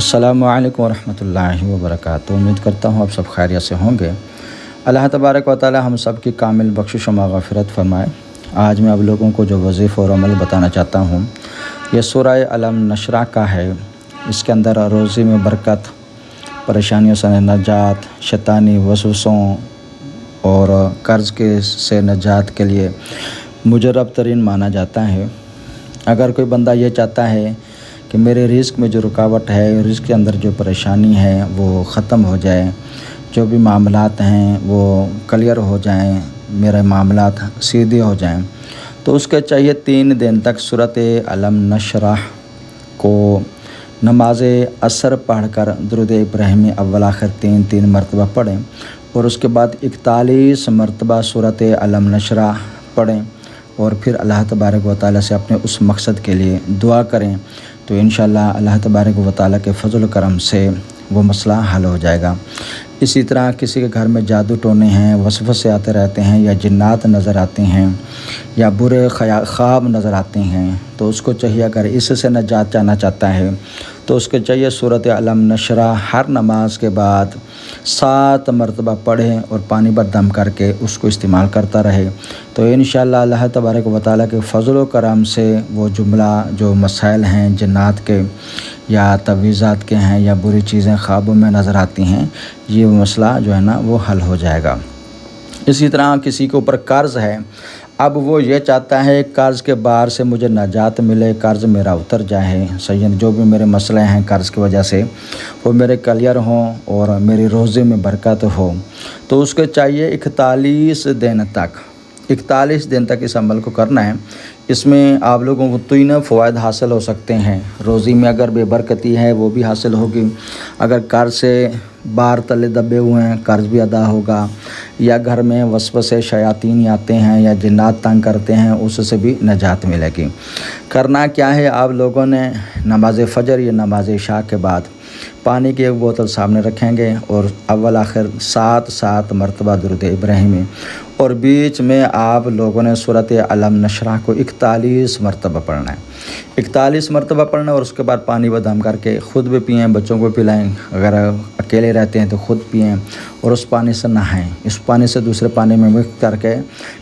अस्सलामु अलैकुम वरहमतुल्लाहि वबरकातुहू। उम्मीद करता हूँ आप सब खैरियत से होंगे। अल्लाह तबारक व तआला हम सब की कामिल बख्शिश व मग़फ़िरत फ़रमाए। आज मैं आप लोगों को जो वज़ीफ़ा और अमल बताना चाहता हूँ, यह सूरह अलम नशरा का है। इसके अंदर रोज़ी में बरकत, परेशानियों से नजात, शैतानी वसवसों और कर्ज़ के से नजात के लिए मुजर्रब तरीन माना जाता है। अगर कोई बंदा ये चाहता है कि मेरे रिज़्क़ में जो रुकावट है, रिज़्क़ के अंदर जो परेशानी है वो ख़त्म हो जाए, जो भी मामलात हैं वो क्लियर हो जाएं, मेरे मामलात सीधे हो जाएं, तो उसके चाहिए 3 दिन तक सूरत अलम नशरा को नमाज असर पढ़कर दुरूद इब्राहिमी अव्वल आखिर 3 मरतबा पढ़ें और उसके बाद 41 मरतबा सूरत अलम नशरा पढ़ें और फिर अल्लाह तबारक व तआला से अपने उस मकसद के लिए दुआ करें, तो इंशाअल्लाह अल्लाह तबारक व तआला के फजल करम से वो मसला हल हो जाएगा। इसी तरह किसी के घर में जादू टोने हैं, वसवसे आते रहते हैं, या जिन्नात नज़र आते हैं, या बुरे ख्वाब नज़र आते हैं, तो उसको चाहिए, अगर इससे नजात चाहना चाहता है तो उसको चाहिए सूरत अलम नशरा हर नमाज के बाद 7 मरतबा पढ़ें और पानी पर दम करके उसको इस्तेमाल करता रहे। तो इंशाअल्लाह अल्लाह तबारक व तआला के फजल करम से वो जुमला जो मसाइल हैं जिन्नात के या तवीज़ात के हैं या बुरी चीज़ें ख्वाबों में नज़र आती हैं, ये मसला जो है ना वो हल हो जाएगा। इसी तरह किसी के ऊपर कर्ज़ है, अब वो ये चाहता है कर्ज़ के बार से मुझे नजात मिले, कर्ज़ मेरा उतर जाए, सही, जो भी मेरे मसले हैं कर्ज़ की वजह से वो मेरे क्लियर हों और मेरी रोज़ी में बरकत हो, तो उसको चाहिए 41 दिन तक इस अमल को करना है। इसमें आप लोगों को 3 फ़वाइद हासिल हो सकते हैं। रोज़ी में अगर बेबरकती है वो भी हासिल होगी, अगर कर्ज़ से बार तले दबे हुए हैं कर्ज़ भी अदा होगा, या घर में वसवसे शयातीन आते हैं या जिन्नात तंग करते हैं उससे भी नजात मिलेगी। करना क्या है, आप लोगों ने नमाज फ़जर या नमाज इशा के बाद पानी की एक बोतल सामने रखेंगे और अव्वल आखिर 7 मरतबा दुरूद इब्राहिमी, और बीच में आप लोगों ने सूरत अलम नशरा को 41 मरतबा पढ़ना है। 41 मरतबा पढ़ना और उसके बाद पानी बदम करके ख़ुद भी पिएँ, बच्चों को पिलाएँ, अगर अकेले रहते हैं तो ख़ुद पिएँ और उस पानी से नहाएँ। इस पानी से दूसरे पानी में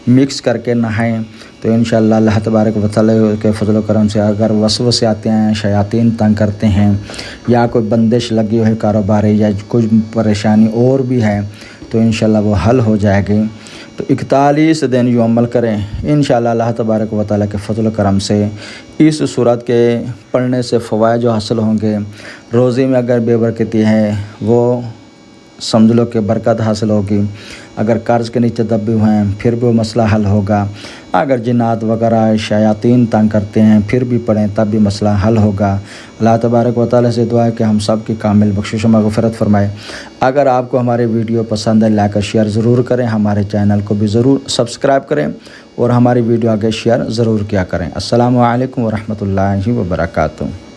मिक्स करके नहाएँ, तो इंशाअल्लाह अल्लाह तबारक व तआला के फजल करम से अगर वसवसे आते हैं, शयातीन तंग करते हैं, या कोई बंदिश लगी हुई कारोबारी या कुछ परेशानी और भी है, तो इंशाअल्लाह वो हल हो जाएगी। तो 41 दिन यूँ अमल करें, इंशाअल्लाह अल्लाह तबारक व तआला के फजल करम से इस सूरत के पढ़ने से फ़वाइद जो हासिल होंगे, रोज़ी में अगर बेबरकती है वो समझ लो कि बरकत हासिल होगी, अगर कर्ज़ के नीचे दबे हुए हैं फिर भी वो मसला हल होगा, अगर जिन्नात वगैरह शयातीन तंग करते हैं फिर भी पढ़ें तब भी मसला हल होगा। अल्लाह तबारक व तआला से दुआ है कि हम सब की कामिल बख्शिश व मग़फ़िरत फ़रमाए। अगर आपको हमारे वीडियो पसंद है, लाइक और शेयर ज़रूर करें, हमारे चैनल को भी ज़रूर सब्सक्राइब करें और हमारी वीडियो आगे शेयर ज़रूर किया करें। अस्सलामु अलैकुम वरहमतुल्लाहि वबरकातुहू।